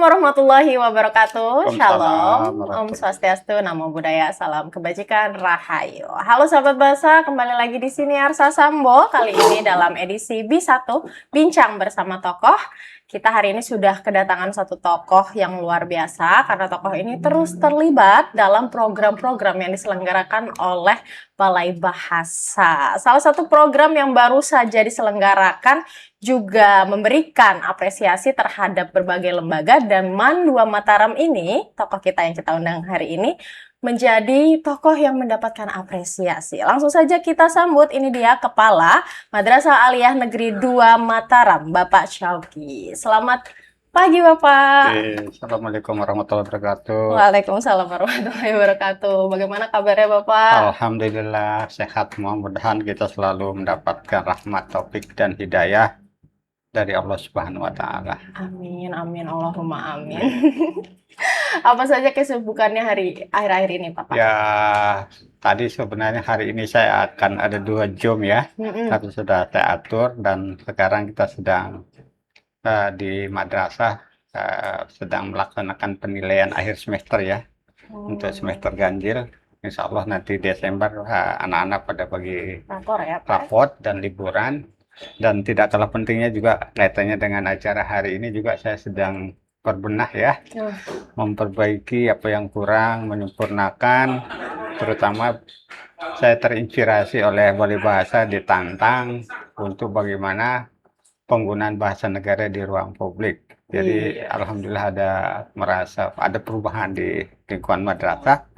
warahmatullahi wabarakatuh. Shalom, Om Waalaikumsalam. Swastiastu, Namo Buddhaya, salam kebajikan, Rahayu. Halo sahabat bahasa, kembali lagi di sini Arsa Sambo. Kali ini dalam edisi B1, Bincang Bersama Tokoh. Kita hari ini sudah kedatangan satu tokoh yang luar biasa, karena tokoh ini terus terlibat dalam program-program yang diselenggarakan oleh Balai Bahasa. Salah satu program yang baru saja diselenggarakan juga memberikan apresiasi terhadap berbagai lembaga, dan Man2 Mataram ini, tokoh kita yang kita undang hari ini, menjadi tokoh yang mendapatkan apresiasi. Langsung saja kita sambut, ini dia Kepala Madrasah Aliyah Negeri 2 Mataram, Bapak Syauqi. Selamat pagi Bapak. Assalamualaikum warahmatullahi wabarakatuh. Waalaikumsalam warahmatullahi wabarakatuh. Bagaimana kabarnya Bapak? Alhamdulillah sehat, mudah-mudahan kita selalu mendapatkan rahmat, taufik dan hidayah dari Allah Subhanahu wa taala. Amin, amin, Allahumma amin. Apa saja kesibukannya akhir-akhir ini, Bapak? Ya, tadi sebenarnya hari ini saya akan ada 2 Zoom ya. Satu sudah saya atur, dan sekarang kita sedang di madrasah sedang melaksanakan penilaian akhir semester ya. Untuk semester ganjil. Insya Allah nanti Desember anak-anak pada bagi Rapor ya, Pak? rapot dan liburan. Dan tidak kalah pentingnya juga kaitannya dengan acara hari ini juga saya sedang berbenah ya, memperbaiki apa yang kurang, menyempurnakan. Terutama saya terinspirasi oleh Balai Bahasa ditantang untuk bagaimana penggunaan bahasa negara di ruang publik. Jadi alhamdulillah merasa ada perubahan di lingkungan madrasah.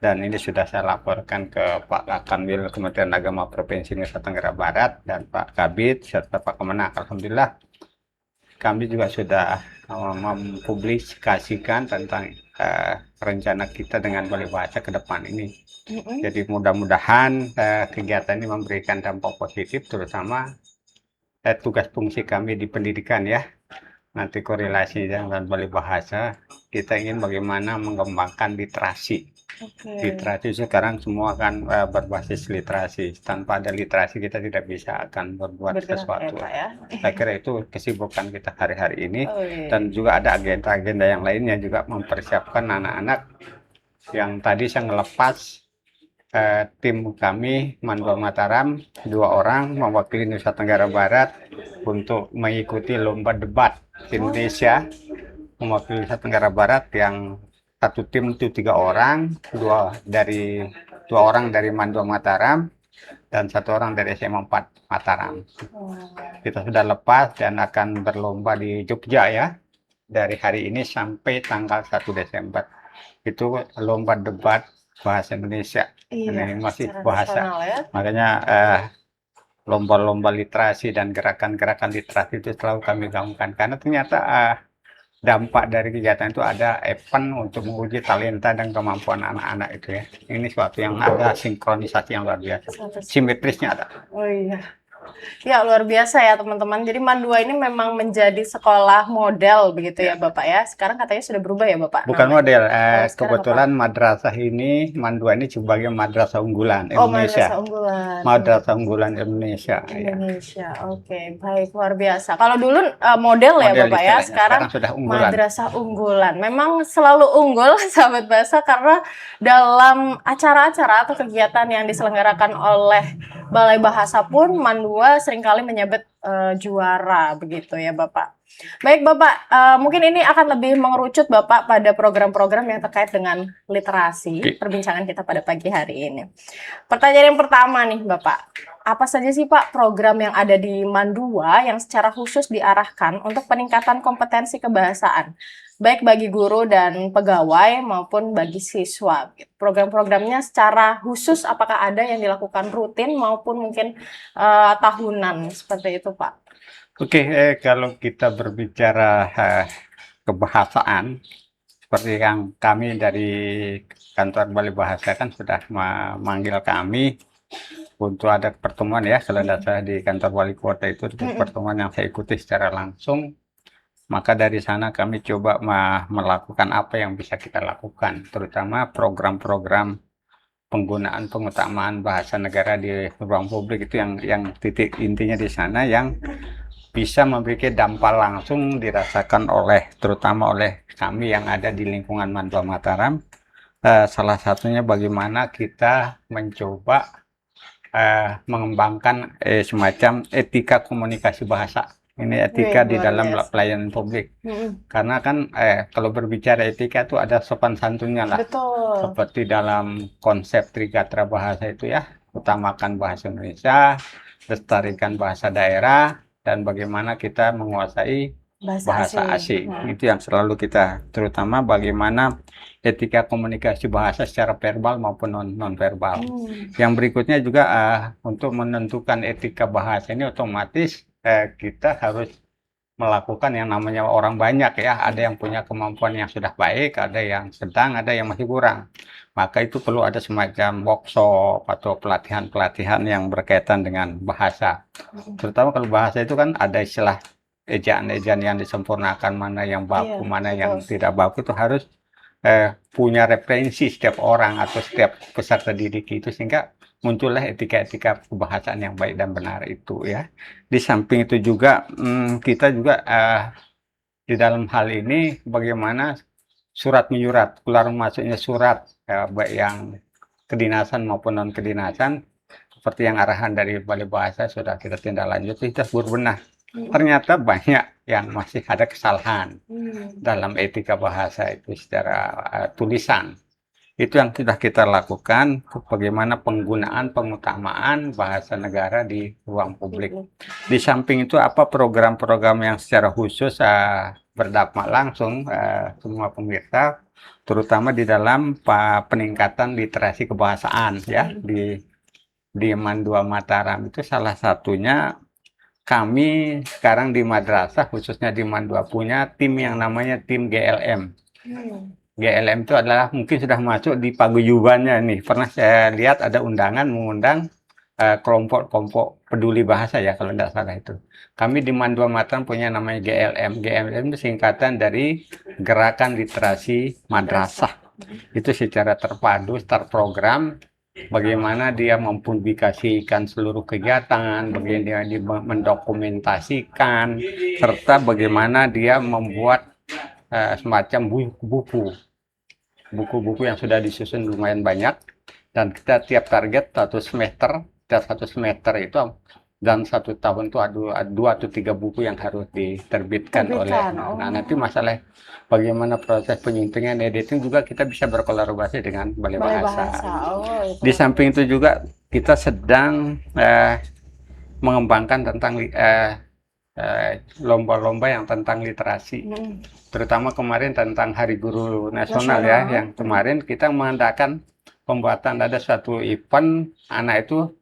Dan ini sudah saya laporkan ke Pak Kanwil Kementerian Agama Provinsi Nusa Tenggara Barat dan Pak Kabid serta Pak Kemenak. Alhamdulillah kami juga sudah mempublikasikan tentang rencana kita dengan Balai Bahasa ke depan ini. Jadi mudah-mudahan kegiatan ini memberikan dampak positif, terutama tugas fungsi kami di pendidikan ya. Nanti korelasi dengan Balai Bahasa, kita ingin bagaimana mengembangkan literasi. Literasi sekarang semua kan berbasis literasi. Tanpa ada literasi kita tidak bisa akan berbuat sesuatu. Ya. Saya kira itu kesibukan kita hari-hari ini. Dan juga ada agenda-agenda yang lainnya juga mempersiapkan anak-anak yang tadi saya ngelepas tim kami Man2 Mataram 2 orang mewakili Nusa Tenggara Barat untuk mengikuti lomba debat Indonesia, mewakili Nusa Tenggara Barat, yang satu tim itu 3 orang, 2 orang dari Man2 Mataram dan 1 orang dari SMA 4 Mataram. Kita sudah lepas dan akan berlomba di Jogja ya, dari hari ini sampai tanggal 1 Desember. Itu lomba debat bahasa Indonesia. Ini masih bahasa ya? Makanya lomba-lomba literasi dan gerakan-gerakan literasi itu selalu kami gaungkan, karena ternyata dampak dari kegiatan itu ada event untuk menguji talenta dan kemampuan anak-anak itu ya. Ini suatu yang ada sinkronisasi yang luar biasa, simetrisnya ada. Oh iya. Ya, luar biasa ya teman-teman. Jadi Man2 ini memang menjadi sekolah model begitu ya Bapak ya. Sekarang katanya sudah berubah ya Bapak? Bukan model, kebetulan madrasah ini, Man2 ini sebagai madrasah unggulan Indonesia. Madrasah unggulan. Madrasah unggulan Indonesia. Indonesia, ya. Oke, baik, luar biasa. Kalau dulu model ya Bapak ya, sekarang sudah unggulan. Madrasah unggulan. Memang selalu unggul sahabat bahasa, karena dalam acara-acara atau kegiatan yang diselenggarakan oleh Balai Bahasa pun Man2 seringkali menyabet juara begitu ya Bapak. Baik Bapak, mungkin ini akan lebih mengerucut Bapak pada program-program yang terkait dengan literasi, perbincangan kita pada pagi hari ini. Pertanyaan yang pertama nih Bapak, apa saja sih Pak program yang ada di Man2 yang secara khusus diarahkan untuk peningkatan kompetensi kebahasaan, baik bagi guru dan pegawai maupun bagi siswa? Program-programnya secara khusus apakah ada yang dilakukan rutin maupun mungkin tahunan seperti itu Pak? Oke, kalau kita berbicara kebahasaan, seperti yang kami dari kantor Balai Bahasa kan sudah memanggil kami untuk ada pertemuan ya. Kalau saya di kantor wali kota itu pertemuan yang saya ikuti secara langsung. Maka dari sana kami coba melakukan apa yang bisa kita lakukan, terutama program-program penggunaan pengutamaan bahasa negara di ruang publik itu yang titik intinya di sana, yang bisa memiliki dampak langsung dirasakan terutama oleh kami yang ada di lingkungan Mandua Mataram. Salah satunya bagaimana kita mencoba mengembangkan semacam etika komunikasi bahasa. Ini etika di luar dalam biasa. pelayanan publik. Karena kan kalau berbicara etika itu ada sopan santunnya lah. Betul. Seperti dalam konsep Trigatra Bahasa itu ya, utamakan bahasa Indonesia, lestarikan bahasa daerah, dan bagaimana kita menguasai bahasa asing. Itu yang selalu kita, terutama bagaimana etika komunikasi bahasa secara verbal maupun non-verbal. Yang berikutnya juga untuk menentukan etika bahasa ini otomatis kita harus melakukan yang namanya orang banyak ya. Ada yang punya kemampuan yang sudah baik, ada yang sedang, ada yang masih kurang. Maka itu perlu ada semacam workshop atau pelatihan-pelatihan yang berkaitan dengan bahasa. Terutama kalau bahasa itu kan ada istilah ejaan-ejaan yang disempurnakan, mana yang baku, mana yang tidak baku, itu harus punya referensi setiap orang atau setiap peserta didik itu, sehingga muncullah etika-etika kebahasaan yang baik dan benar itu ya. Di samping itu juga kita juga di dalam hal ini bagaimana surat menyurat, keluar masuknya surat baik yang kedinasan maupun non kedinasan, seperti yang arahan dari Balai Bahasa sudah kita tindak lanjut, kita berbenah. Ternyata banyak yang masih ada kesalahan dalam etika bahasa itu secara tulisan. Itu yang sudah kita lakukan, bagaimana penggunaan pengutamaan bahasa negara di ruang publik. Di samping itu apa program-program yang secara khusus berdampak langsung semua pemirsa, terutama di dalam peningkatan literasi kebahasaan ya di Mandua Mataram itu salah satunya. Kami sekarang di madrasah, khususnya di Mandua, punya tim yang namanya tim GLM. GLM itu adalah mungkin sudah masuk di paguyubannya nih. Pernah saya lihat ada undangan mengundang kelompok-kelompok peduli bahasa ya, kalau tidak salah itu. Kami di Mandua Mataram punya namanya GLM. GLM itu singkatan dari Gerakan Literasi Madrasah. Itu secara terpadu, terprogram. Bagaimana dia mempublikasikan seluruh kegiatan, bagaimana dia mendokumentasikan, serta bagaimana dia membuat semacam buku-buku yang sudah disusun lumayan banyak. Dan kita tiap target satu semester itu dan 1 tahun itu ada 2 atau 3 buku yang harus diterbitkan oleh. Nah, nanti masalah bagaimana proses penyuntingan, editing juga kita bisa berkolaborasi dengan Balai Bahasa. Di samping itu juga kita sedang mengembangkan tentang lomba-lomba yang tentang literasi. Terutama kemarin tentang Hari Guru Nasional ya, yang kemarin kita mengadakan pembuatan, ada suatu event anak itu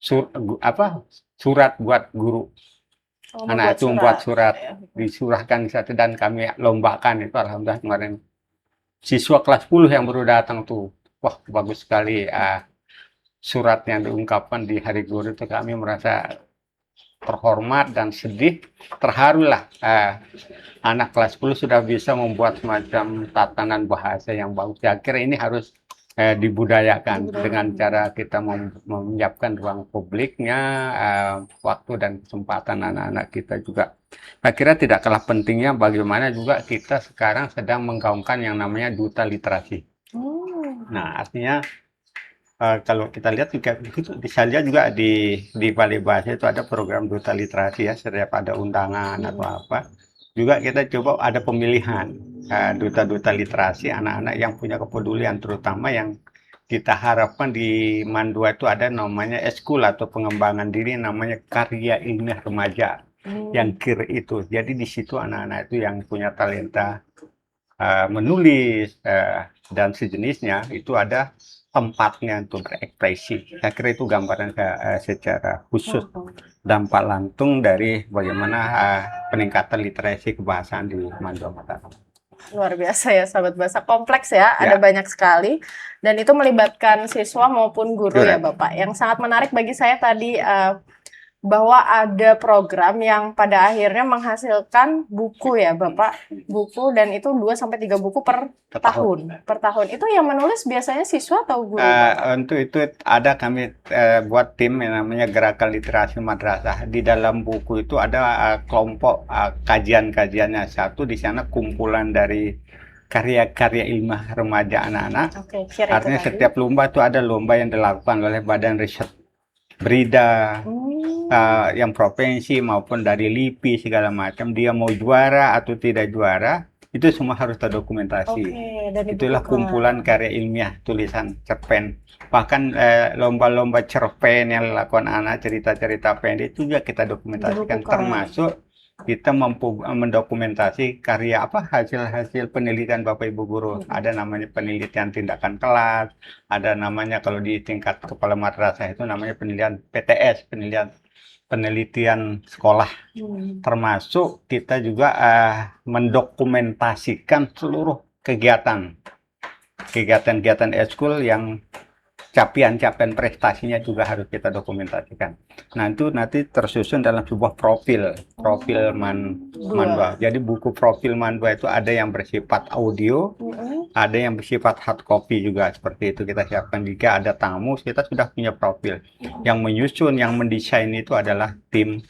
surat buat guru. Anak itu membuat surat, disurahkan di satu dan kami lombakan itu. Alhamdulillah kemarin siswa kelas 10 yang baru datang tuh, wah bagus sekali surat yang diungkapkan di Hari Guru itu. Kami merasa terhormat dan sedih, terharu lah. Anak kelas 10 sudah bisa membuat semacam tatanan bahasa yang bagus. Saya kira ini harus dibudayakan dengan cara kita menyiapkan ruang publiknya, waktu dan kesempatan anak-anak kita juga. Saya kira tidak kalah pentingnya bagaimana juga kita sekarang sedang menggaungkan yang namanya duta literasi. Nah, artinya kalau kita lihat juga bisa lihat juga di Balai Bahasa itu ada program duta literasi ya, setiap ada undangan atau apa. Juga kita coba ada pemilihan duta-duta literasi, anak-anak yang punya kepedulian, terutama yang kita harapkan di Mandua itu ada namanya eskul atau pengembangan diri, namanya karya ilmiah remaja yang KIR itu. Jadi di situ anak-anak itu yang punya talenta menulis dan sejenisnya itu ada tempatnya untuk berekspresi. Saya kira itu gambaran secara khusus dampak langsung dari bagaimana peningkatan literasi kebahasaan di Mandua Mataram. Luar biasa ya sahabat bahasa, kompleks ya, ada banyak sekali dan itu melibatkan siswa maupun guru ya Bapak. Yang sangat menarik bagi saya tadi bahwa ada program yang pada akhirnya menghasilkan buku ya Bapak, buku dan itu 2 sampai 3 buku per tahun. Per tahun. Itu yang menulis biasanya siswa atau guru Bapak? Untuk itu ada kami buat tim yang namanya Gerakan Literasi Madrasah. Di dalam buku itu ada kelompok kajian-kajiannya. Satu di sana kumpulan dari karya-karya ilmiah remaja anak-anak. Oke, Artinya setiap lomba itu ada lomba yang dilakukan oleh Badan Riset Brida, yang provinsi maupun dari LIPI segala macam. Dia mau juara atau tidak juara, itu semua harus terdokumentasi. dan Itulah kumpulan karya ilmiah tulisan cerpen. Bahkan lomba-lomba cerpen yang dilakukan anak, cerita-cerita pendek itu juga kita dokumentasikan, termasuk kita mendokumentasi karya hasil-hasil penelitian Bapak Ibu guru. Ada namanya penelitian tindakan kelas, ada namanya kalau di tingkat kepala madrasah itu namanya penelitian PTS, penelitian sekolah. Termasuk kita juga mendokumentasikan seluruh kegiatan ekskul yang capaian prestasinya juga harus kita dokumentasikan. Nah, itu nanti tersusun dalam sebuah profil Mandua. Jadi buku profil Mandua itu ada yang bersifat audio, ada yang bersifat hard copy juga, seperti itu kita siapkan. Jika ada tamu, kita sudah punya profil. Yang menyusun, yang mendesain itu adalah tim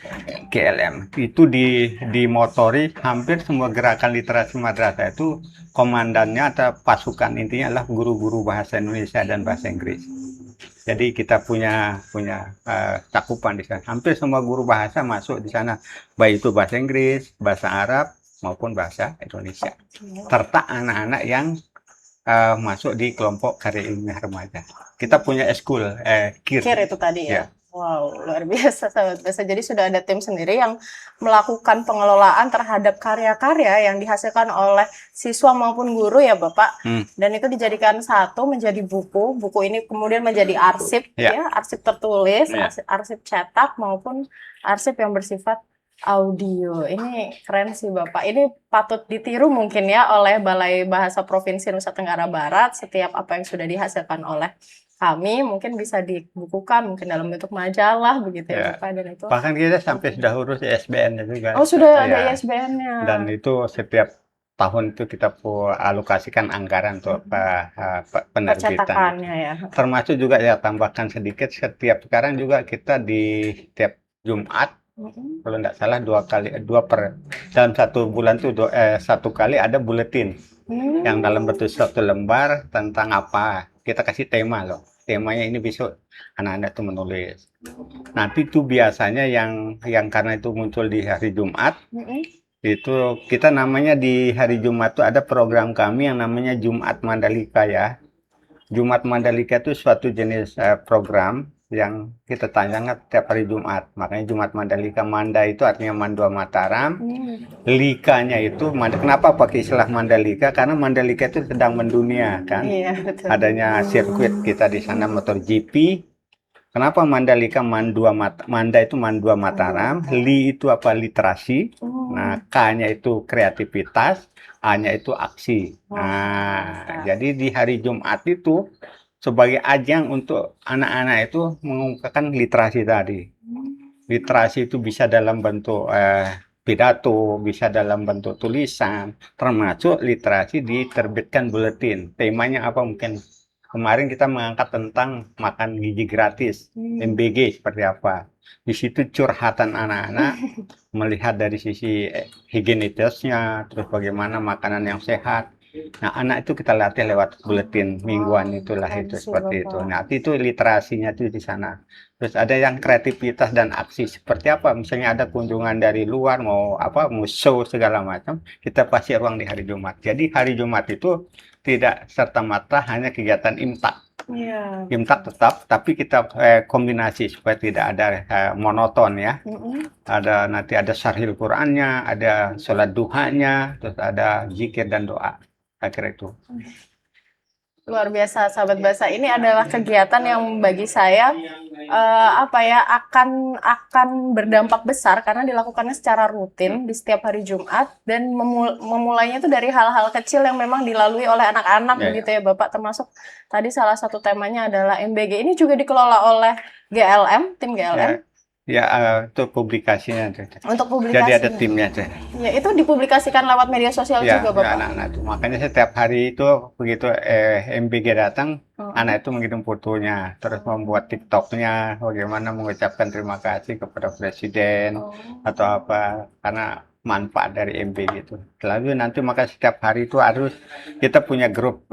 GLM. Itu dimotori hampir semua gerakan literasi madrasah itu komandannya atau pasukan intinya adalah guru-guru bahasa Indonesia dan bahasa Inggris. Jadi kita punya cakupan di sana. Hampir semua guru bahasa masuk di sana, baik itu bahasa Inggris, bahasa Arab maupun bahasa Indonesia. Serta anak-anak yang masuk di kelompok karya ilmiah remaja. Kita punya ekskul KIR itu tadi ya. Wow, luar biasa sahabat bahasa. Jadi sudah ada tim sendiri yang melakukan pengelolaan terhadap karya-karya yang dihasilkan oleh siswa maupun guru ya Bapak. Dan itu dijadikan satu menjadi buku. Buku ini kemudian menjadi arsip ya, arsip tertulis, arsip cetak maupun arsip yang bersifat audio. Ini keren sih Bapak. Ini patut ditiru mungkin ya oleh Balai Bahasa Provinsi Nusa Tenggara Barat. Setiap apa yang sudah dihasilkan oleh kami mungkin bisa dibukukan mungkin dalam bentuk majalah begitu ya Bapak. Dan itu bahkan kita sampai sudah urus ISBN-nya juga. Oh, sudah ada ISBN-nya. Dan itu setiap tahun itu kita alokasikan anggaran untuk penerbitan. Ya. Termasuk juga ya tambahkan sedikit, setiap sekarang juga kita di tiap Jumat kalau tidak salah dalam satu bulan itu satu kali ada buletin yang dalam bentuk satu lembar tentang apa, kita kasih tema loh. Temanya ini besok anak-anak itu menulis. Nanti itu biasanya yang karena itu muncul di hari Jumat, itu kita namanya di hari Jumat itu ada program kami yang namanya Jumat Mandalika ya. Jumat Mandalika itu suatu jenis program yang kita tayangkan tiap hari Jumat. Makanya Jumat Mandalika. Manda itu artinya Mandua Mataram. Likanya itu, kenapa pakai istilah Mandalika? Karena Mandalika itu sedang mendunia kan. Adanya sirkuit kita di sana motor GP. Kenapa Mandalika Manda itu Mandua Mataram, Li itu apa? Literasi. Nah, K-nya itu kreativitas, A-nya itu aksi. Nah, jadi di hari Jumat itu sebagai ajang untuk anak-anak itu mengungkapkan literasi tadi. Literasi itu bisa dalam bentuk pidato, bisa dalam bentuk tulisan, termasuk literasi diterbitkan buletin. Temanya apa mungkin? Kemarin kita mengangkat tentang makan gizi gratis, MBG seperti apa. Di situ curhatan anak-anak melihat dari sisi higienitasnya, terus bagaimana makanan yang sehat. Nah, anak itu kita latih lewat buletin mingguan itulah itu seperti itu. Nah, itu literasinya itu di sana. Terus ada yang kreativitas dan aksi seperti apa? Misalnya ada kunjungan dari luar mau show segala macam, kita pasti ruang di hari Jumat. Jadi hari Jumat itu tidak serta-merta hanya kegiatan imtak. Imtak tetap, tapi kita kombinasi supaya tidak ada monoton ya. Nanti ada syarhil Qur'annya, ada sholat duhanya, terus ada zikir dan doa. Akhirnya itu. Luar biasa sahabat bahasa. Ini adalah kegiatan yang bagi saya akan berdampak besar karena dilakukannya secara rutin di setiap hari Jumat dan memulainya itu dari hal-hal kecil yang memang dilalui oleh anak-anak begitu ya Bapak. Termasuk tadi salah satu temanya adalah MBG. Ini juga dikelola oleh GLM, tim GLM. Ya, itu publikasinya. Untuk Jadi ada publikasinya. timnya tuh. Ya, itu dipublikasikan lewat media sosial Ya, juga, ya Bapak? anak-anak itu. Makanya setiap hari itu begitu MBG datang, anak itu mengirim fotonya, terus membuat TikToknya, bagaimana mengucapkan terima kasih kepada presiden atau apa, karena manfaat dari MBG itu. Lalu nanti maka setiap hari itu harus kita punya grup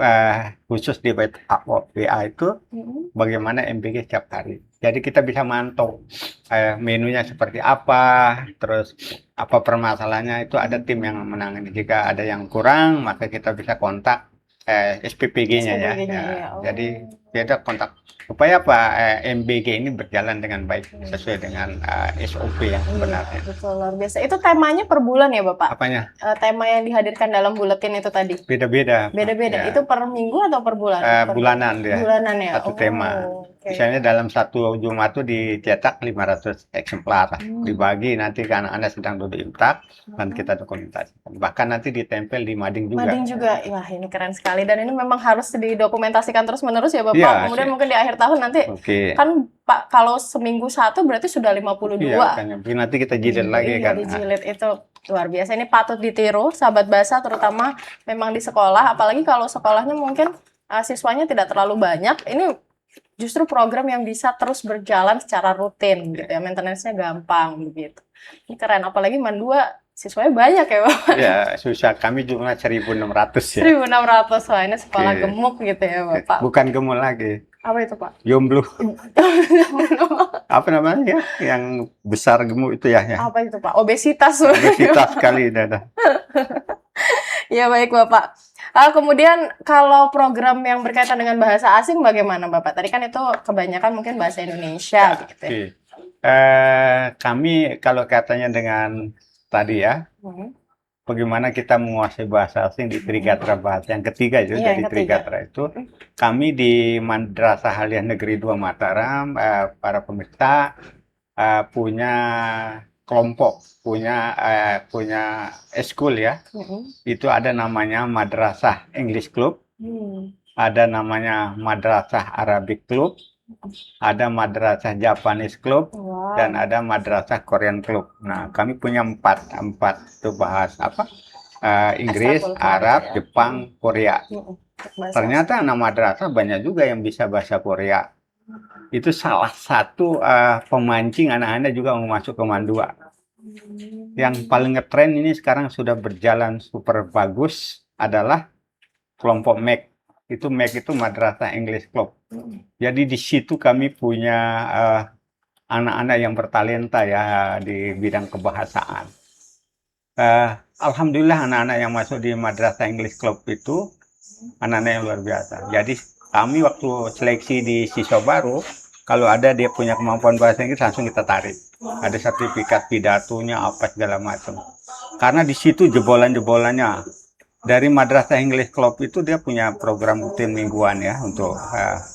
khusus di WA itu, bagaimana MBG setiap hari. Jadi kita bisa mantau menunya seperti apa, terus apa permasalahannya, itu ada tim yang menangani. Jika ada yang kurang, maka kita bisa kontak SPPG-nya ya. SPPG-nya, Ya. ya. Jadi kita kontak supaya apa MBG ini berjalan dengan baik sesuai dengan SOP yang sebenarnya. Betul, luar biasa. Itu temanya per bulan ya, Bapak? Apanya? Tema yang dihadirkan dalam buletin itu tadi? Beda-beda. Beda-beda. Ya. Itu per minggu atau per bulan? Bulanan dia. Bulanan ya. Satu tema. Okay. Misalnya dalam satu Jumat itu dicetak 500 eksemplar, dibagi nanti ke anak-anak sedang duduk imtak, dan kita dokumentasikan. Bahkan nanti ditempel di mading juga. Mading juga, wah ini keren sekali, dan ini memang harus didokumentasikan terus-menerus ya Bapak. Ya, kemudian mungkin di akhir tahun nanti, kan Pak, kalau seminggu satu berarti sudah 52. Iya, kan. Nanti kita jilid lagi kan. Dijilid itu luar biasa. Ini patut ditiru, sahabat Basa, terutama memang di sekolah, apalagi kalau sekolahnya mungkin siswanya tidak terlalu banyak. Ini justru program yang bisa terus berjalan secara rutin gitu ya, maintenance-nya gampang begitu. Ini keren, apalagi MAN 2 siswanya banyak ya Bapak. Ya, susah, kami jumlah 1.600 ya. 1.600, wah ini sekolah gemuk gitu ya Bapak. Bukan gemuk lagi. Apa itu Pak? Jomblo. Apa namanya ya? Yang besar gemuk itu ya? Apa itu Pak? Obesitas. Obesitas sekali. Ya baik Bapak. Kemudian kalau program yang berkaitan dengan bahasa asing bagaimana Bapak? Tadi kan itu kebanyakan mungkin bahasa Indonesia gitu ya. Kami kalau katanya dengan tadi ya, bagaimana kita menguasai bahasa asing di Trigatra bahasa yang ketiga itu, dari Trigatra itu, kami di Madrasah Aliyah Negeri 2 Mataram, para pemirsa punya kelompok, punya eskul ya. Itu ada namanya Madrasah English Club, ada namanya Madrasah Arabic Club, ada Madrasah Japanese Club, dan ada Madrasah Korean Club. Nah, kami punya empat itu bahas apa? Inggris, Arab, Jepang, Korea. Ternyata anak madrasah banyak juga yang bisa bahasa Korea. Itu salah satu pemancing anak-anak juga mau masuk ke MAN 2. Yang paling ngetren ini sekarang sudah berjalan super bagus adalah kelompok MEC. Itu MEC itu Madrasah English Club. Jadi di situ kami punya anak-anak yang bertalenta ya di bidang kebahasaan. Alhamdulillah anak-anak yang masuk di Madrasah English Club itu anak-anak yang luar biasa. Jadi kami waktu seleksi di siswa baru, kalau ada dia punya kemampuan bahasa Inggris langsung kita tarik. Ada sertifikat pidatonya apa segala macam. Karena di situ jebolan-jebolannya. Dari Madrasah English Club itu dia punya program rutin mingguan ya untuk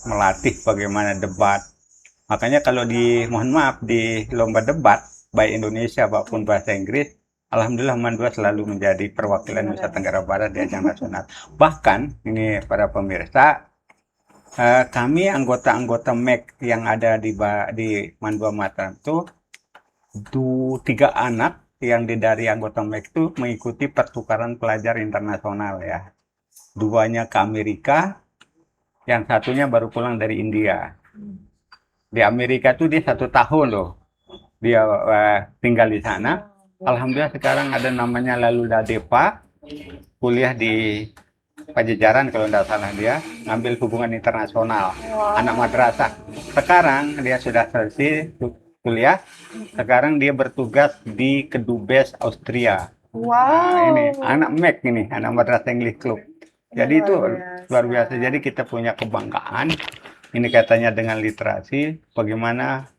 melatih bagaimana debat. Makanya kalau mohon maaf di lomba debat baik Indonesia maupun bahasa Inggris, alhamdulillah MAN 2 selalu menjadi perwakilan Nusa Tenggara Barat di ajang nasional. Bahkan ini para pemirsa, kami anggota-anggota MEC yang ada di MAN 2 Mataram itu 3 anak yang dari anggota MEC itu mengikuti pertukaran pelajar internasional ya. 2-nya ke Amerika, yang satunya baru pulang dari India. Di Amerika tuh dia 1 tahun loh, dia tinggal di sana. Alhamdulillah sekarang ada namanya Laluda Depa, kuliah di Pajajaran kalau tidak salah, dia ngambil hubungan internasional, anak madrasah. Sekarang dia sudah selesai kuliah, sekarang dia bertugas di Kedubes Austria. Nah, ini anak MEC ini, anak Madrasah English Club. Jadi itu luar biasa. Jadi kita punya kebanggaan. Ini katanya dengan literasi, bagaimana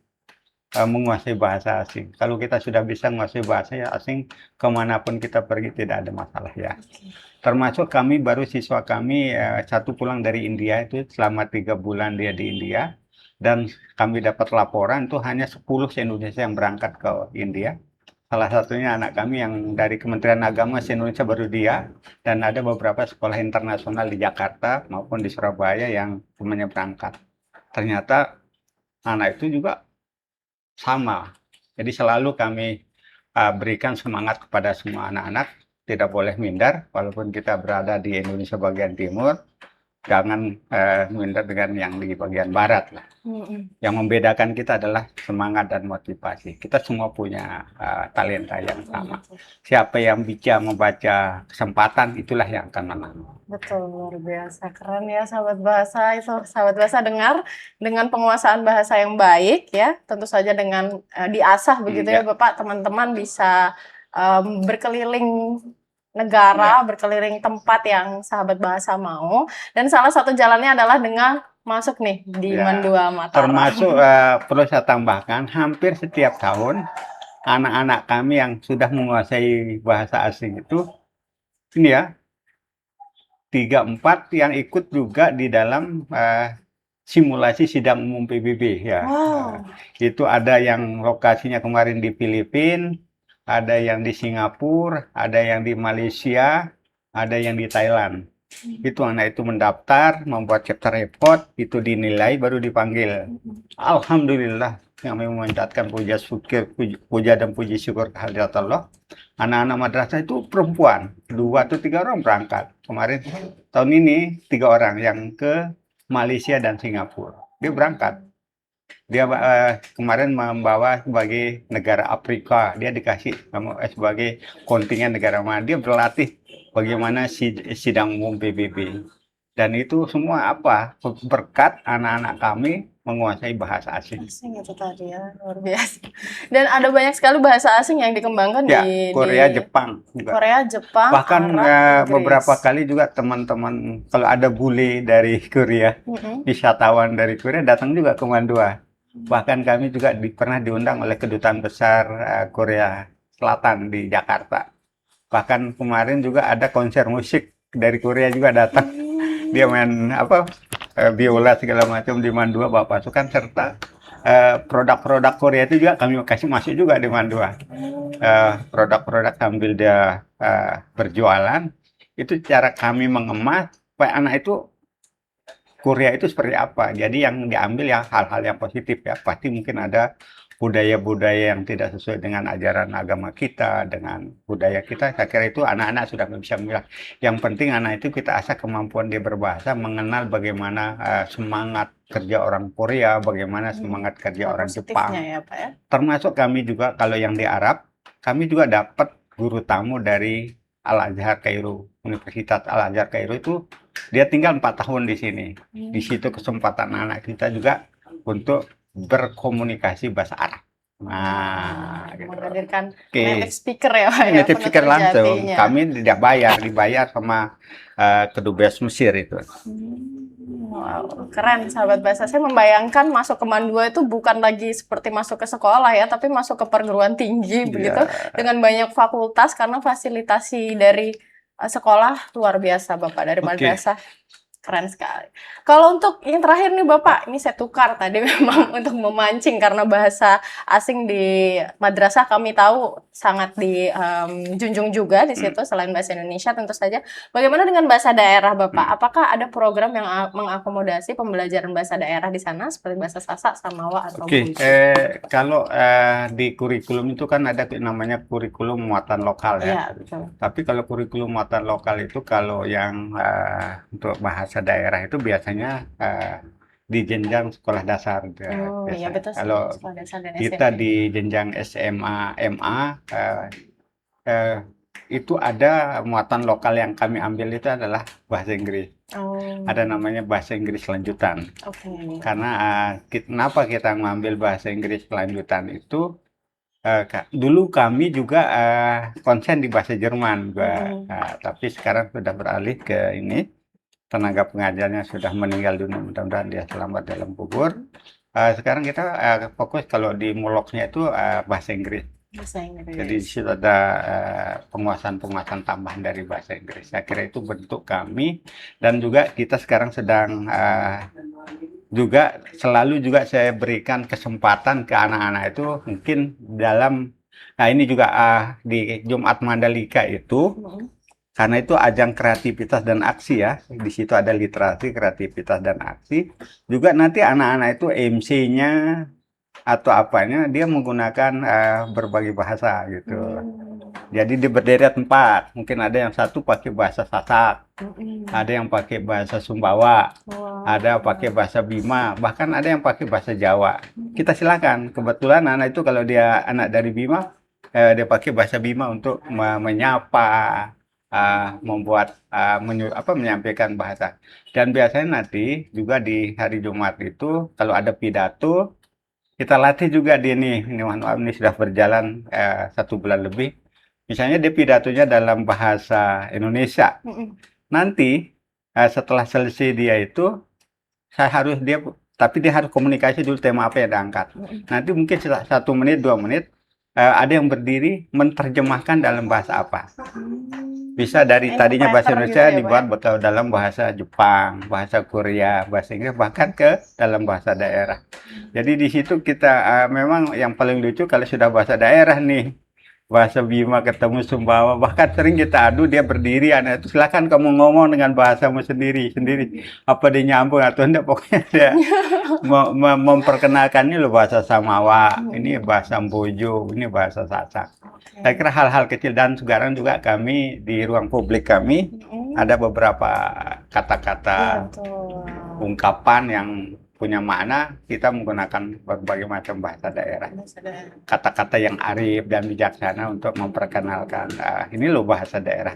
menguasai bahasa asing. Kalau kita sudah bisa menguasai bahasa asing, kemanapun kita pergi tidak ada masalah ya. Termasuk kami baru siswa kami satu pulang dari India itu selama 3 bulan dia di India. Dan kami dapat laporan itu hanya 10 se-Indonesia yang berangkat ke India. Salah satunya anak kami yang dari Kementerian Agama se-Indonesia baru dia. Dan ada beberapa sekolah internasional di Jakarta maupun di Surabaya yang semuanya berangkat. Ternyata anak itu juga sama, Jadi selalu kami berikan semangat kepada semua anak-anak, tidak boleh minder, walaupun kita berada di Indonesia bagian timur, jangan minder dengan yang di bagian barat lah. Yang membedakan kita adalah semangat dan motivasi. Kita semua punya talenta yang sama. Siapa yang bisa membaca kesempatan, itulah yang akan menang. Betul, luar biasa. Keren ya sahabat bahasa. Itu sahabat bahasa dengar, dengan penguasaan bahasa yang baik ya, tentu saja dengan diasah begitu ya Bapak, teman-teman bisa berkeliling negara, berkeliling tempat yang sahabat bahasa mau. Dan salah satu jalannya adalah dengan masuk nih di Mandua Mataram. Termasuk perlu saya tambahkan, hampir setiap tahun anak-anak kami yang sudah menguasai bahasa asing itu, ini ya, 3-4 yang ikut juga di dalam simulasi sidang umum PBB ya. Itu ada yang lokasinya kemarin di Filipina, ada yang di Singapura, ada yang di Malaysia, ada yang di Thailand. Itu anak itu mendaftar, membuat chapter report, itu dinilai, baru dipanggil. Alhamdulillah, kami mengucapkan puja dan puji syukur kehadirat Allah. Anak-anak madrasah itu perempuan, 2 atau 3 orang berangkat. Kemarin, tahun ini 3 orang yang ke Malaysia dan Singapura. Dia berangkat. Dia kemarin membawa sebagai negara Afrika, dia dikasih sebagai kontingen negara mana. Dia berlatih bagaimana sidang umum PBB. Dan itu semua apa? Berkat anak-anak kami menguasai bahasa asing. Asing itu tadi ya, luar biasa. Dan ada banyak sekali bahasa asing yang dikembangkan di Korea, Jepang juga. Korea, Jepang, bahkan Arab, beberapa kali juga teman-teman kalau ada bule dari Korea, wisatawan dari Korea datang juga ke Mandua. Bahkan kami juga pernah diundang oleh Kedutaan Besar Korea Selatan di Jakarta. Bahkan kemarin juga ada konser musik dari Korea juga datang. Dia main biola segala macam di Mandua, bawa pasukan, serta produk-produk Korea itu juga kami kasih masuk juga di Mandua. Produk-produk sambil dia berjualan, itu cara kami mengemas supaya anak itu Korea itu seperti apa. Jadi yang diambil ya hal-hal yang positif ya. Pasti mungkin ada budaya-budaya yang tidak sesuai dengan ajaran agama kita, dengan budaya kita. Saya kira itu anak-anak sudah bisa memilah. Yang penting anak itu kita asah kemampuan dia berbahasa, mengenal bagaimana semangat kerja orang Korea, bagaimana semangat kerja orang Jepang. Ya, Pak, ya? Termasuk kami juga kalau yang di Arab, kami juga dapat guru tamu dari Al-Azhar Kairo, Universitas Al-Azhar Kairo itu dia tinggal 4 tahun di sini. Di situ kesempatan anak kita juga untuk berkomunikasi bahasa Arab. Nah, menghadirkan native speaker ya, Pak. Native speaker langsung. Kami tidak dibayar sama Kedubes Mesir itu. Wow, keren sahabat bahasa. Saya membayangkan masuk ke Mandua itu bukan lagi seperti masuk ke sekolah ya, tapi masuk ke perguruan tinggi begitu, dengan banyak fakultas karena fasilitasi dari sekolah luar biasa Bapak dari madrasah. Keren sekali. Kalau untuk yang terakhir nih Bapak, ini saya tukar tadi memang untuk memancing karena bahasa asing di madrasah kami tahu sangat dijunjung juga di situ selain bahasa Indonesia tentu saja. Bagaimana dengan bahasa daerah Bapak? Apakah ada program yang mengakomodasi pembelajaran bahasa daerah di sana seperti bahasa Sasak, Samawa atau Buji? Kalau di kurikulum itu kan ada namanya kurikulum muatan lokal ya. Betul. Tapi kalau kurikulum muatan lokal itu kalau yang untuk bahasa daerah itu biasanya di jenjang sekolah dasar. Iya betul. Kalau kita di jenjang SMA, MA itu ada muatan lokal yang kami ambil itu adalah bahasa Inggris. Ada namanya bahasa Inggris lanjutan. Karena kenapa kita mengambil bahasa Inggris lanjutan itu? Dulu kami juga konsen di bahasa Jerman, tapi sekarang sudah beralih ke ini. Tenaga pengajarnya sudah meninggal dunia, mudah-mudahan dia selamat dalam kubur. Sekarang kita fokus kalau di muloknya itu bahasa Inggris. Jadi di situ ada penguasaan-penguasaan tambahan dari bahasa Inggris. Saya kira itu bentuk kami, dan juga kita sekarang sedang juga selalu juga saya berikan kesempatan ke anak-anak itu mungkin dalam ini juga di Jumat Mandalika itu. Karena itu ajang kreativitas dan aksi ya. Di situ ada literasi, kreativitas, dan aksi. Juga nanti anak-anak itu MC-nya atau apanya dia menggunakan berbagai bahasa gitu. Jadi di berderet 4, mungkin ada yang satu pakai bahasa Sasak, ada yang pakai bahasa Sumbawa, ada pakai bahasa Bima, bahkan ada yang pakai bahasa Jawa. Kita silakan. Kebetulan anak itu kalau dia anak dari Bima, dia pakai bahasa Bima untuk menyapa, membuat menyampaikan bahasa. Dan biasanya nanti juga di hari Jumat itu kalau ada pidato, kita latih juga ini mohon maaf, ini sudah berjalan 1 bulan lebih. Misalnya dia pidatonya dalam bahasa Indonesia. Nanti setelah selesai dia itu, tapi dia harus komunikasi dulu tema apa yang diangkat. Nanti mungkin 1 menit, 2 menit, ada yang berdiri menerjemahkan dalam bahasa apa. Bisa dari tadinya bahasa Indonesia gitu ya, dibuat betul dalam bahasa Jepang, bahasa Korea, bahasa Inggris, bahkan ke dalam bahasa daerah. Jadi di situ kita memang yang paling lucu kalau sudah bahasa daerah nih, bahasa Bima ketemu Sumbawa, bahkan sering kita adu, dia berdiri, anak itu silakan kamu ngomong dengan bahasamu sendiri, apa dia nyambung atau enggak, pokoknya dia memperkenalkan ini loh bahasa Samawa, ini bahasa Bojo, ini bahasa Sasak. Saya kira hal-hal kecil, dan sekarang juga kami di ruang publik kami ada beberapa kata-kata ungkapan yang punya makna, kita menggunakan berbagai macam bahasa daerah. Kata-kata yang arif dan bijaksana untuk memperkenalkan ini loh bahasa daerah.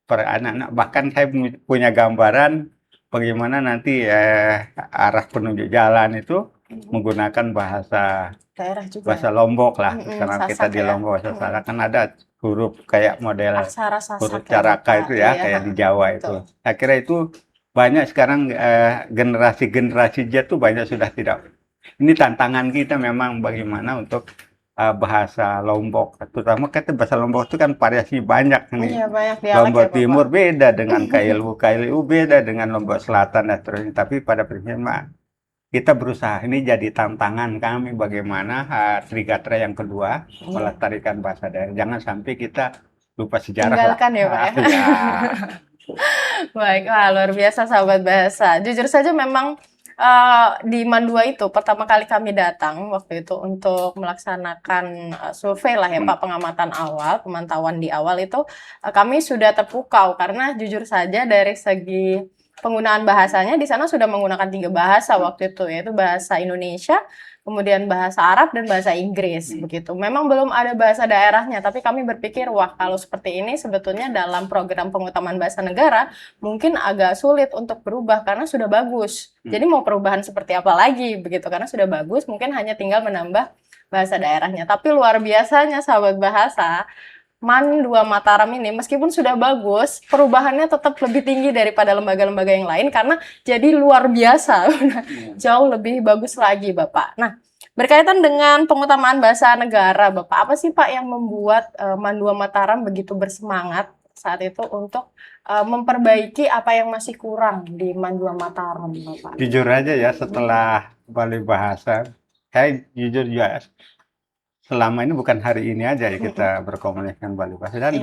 Per anak-anak, bahkan saya punya gambaran bagaimana nanti arah penunjuk jalan itu menggunakan bahasa daerah juga, bahasa Lombok lah. Karena kita di Lombok, bahasa Sasak kan ada huruf kayak model huruf Caraka itu ya, kayak di Jawa itu. Saya kira itu banyak sekarang generasi Z tuh banyak sudah tidak. Ini tantangan kita memang bagaimana untuk bahasa Lombok, terutama kata bahasa Lombok itu kan variasi banyak nih. Iya, banyak Lombok ya, Timur beda dengan KLU beda dengan Lombok Selatan dan seterusnya. Tapi pada prinsipnya kita berusaha, ini jadi tantangan kami bagaimana Trigatra yang kedua melestarikan bahasa daerah. Jangan sampai kita lupa sejarah. Tinggalkan ya Pak ya. Baik, luar biasa sahabat bahasa. Jujur saja memang di Mandua itu pertama kali kami datang waktu itu untuk melaksanakan survei lah ya Pak, pengamatan awal, pemantauan di awal itu kami sudah terpukau karena jujur saja dari segi penggunaan bahasanya di sana sudah menggunakan 3 bahasa waktu itu, yaitu bahasa Indonesia, kemudian bahasa Arab dan bahasa Inggris begitu. Memang belum ada bahasa daerahnya, tapi kami berpikir wah kalau seperti ini sebetulnya dalam program pengutamaan bahasa negara mungkin agak sulit untuk berubah karena sudah bagus. Jadi mau perubahan seperti apa lagi begitu, karena sudah bagus, mungkin hanya tinggal menambah bahasa daerahnya. Tapi luar biasanya sahabat bahasa, Mandua Mataram ini meskipun sudah bagus, perubahannya tetap lebih tinggi daripada lembaga-lembaga yang lain karena jadi luar biasa, jauh lebih bagus lagi Bapak. Nah, berkaitan dengan pengutamaan bahasa negara Bapak, apa sih Pak yang membuat Mandua Mataram begitu bersemangat saat itu untuk memperbaiki apa yang masih kurang di Mandua Mataram Bapak? Jujur aja ya, setelah Balai Bahasa, saya jujur ya, selama ini bukan hari ini aja ya kita berkomunikasi dengan Balai Bahasa, dan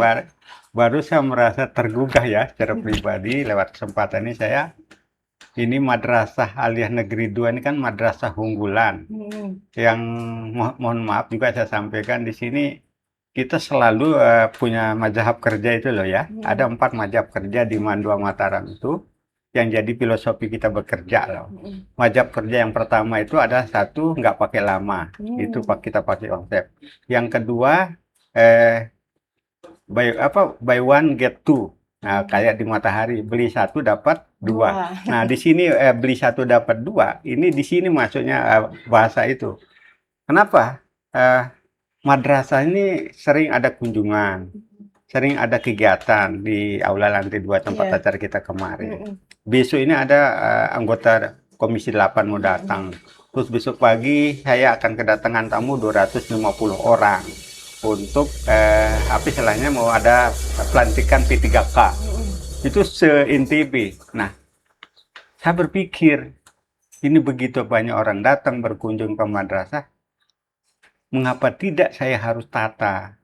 baru saya merasa tergugah ya secara pribadi lewat kesempatan ini. Ini Madrasah Aliyah Negeri 2 ini kan madrasah unggulan yang mohon maaf juga saya sampaikan di sini, kita selalu punya mazhab kerja itu loh ya. Ada 4 mazhab kerja di Mandua Mataram itu yang jadi filosofi kita bekerja loh. Mazhab kerja yang pertama itu adalah satu, nggak pakai lama, itu kita pakai konsep. Yang kedua buy one get two. Nah, kayak di Matahari, beli 1 dapat 2. Nah, di sini beli 1 dapat 2. Ini di sini maksudnya bahasa itu. Kenapa? Madrasah ini sering ada kunjungan, sering ada kegiatan di Aula Lantai 2 tempat acara kita kemarin. Besok ini ada anggota Komisi 8 mau datang. Terus besok pagi saya akan kedatangan tamu 250 orang. Untuk apa istilahnya, mau ada pelantikan P3K itu se-INTB. Nah, saya berpikir ini begitu banyak orang datang berkunjung ke madrasah, mengapa tidak saya harus tata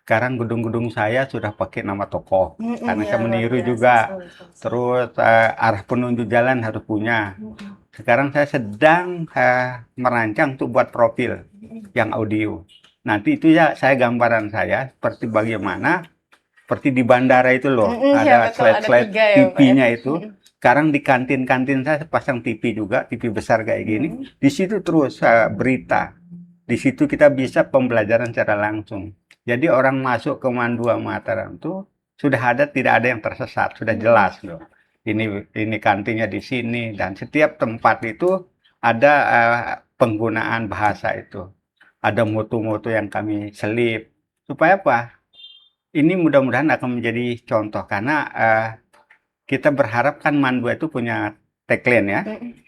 sekarang gedung-gedung saya sudah pakai nama tokoh, karena Iya, saya luar meniru biasa. juga. Betul. Terus arah penunjuk jalan harus punya. Sekarang saya sedang merancang untuk buat profil yang audio. Nanti itu ya saya gambaran saya seperti bagaimana, seperti di bandara itu loh, Iya ada betul, ada slide-slide 3 ya Bapak ya. TV-nya itu. Sekarang di kantin-kantin saya pasang TV juga, TV besar kayak gini. Di situ terus berita. Di situ kita bisa pembelajaran secara langsung. Jadi orang masuk ke Mandua Mataram itu sudah ada, tidak ada yang tersesat, sudah jelas loh. Ini kantinnya di sini, dan setiap tempat itu ada penggunaan bahasa itu. Ada moto-moto yang kami selip supaya apa? Ini mudah-mudahan akan menjadi contoh, karena kita berharap kan Mandua itu punya tagline ya,